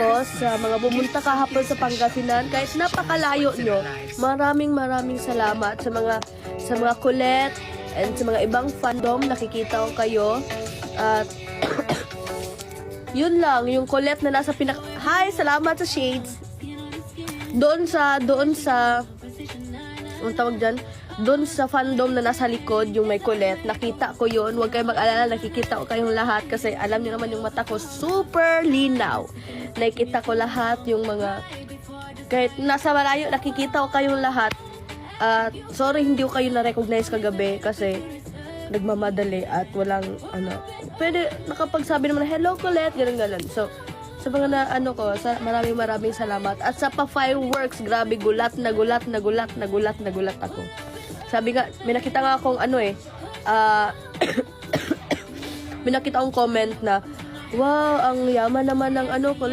Tapos, sa mga bumunta kahapon sa Pangasinan, kahit napakalayo nyo, maraming salamat sa mga Colette and sa mga ibang fandom. Nakikita ko kayo. At yun lang, yung Colette na nasa Hi, salamat sa Shades. Doon sa ang tawag dyan, doon sa fandom na nasa likod, yung may Colette, nakita ko yun. Huwag kayong mag-alala, nakikita ko kayong lahat kasi alam niyo naman yung mata ko, super linaw. Nakikita ko lahat, yung mga, kahit nasa malayo, nakikita ko kayong lahat. At sorry, hindi ko kayo na-recognize kagabi kasi nagmamadali at walang, pwede, nakapagsabi naman, hello Colette, ganun. So, sa mga maraming salamat. At sa pa-fireworks, grabe, gulat ako. Sabi nga, may nakita nga akong may nakita akong comment na, wow, ang yaman naman ng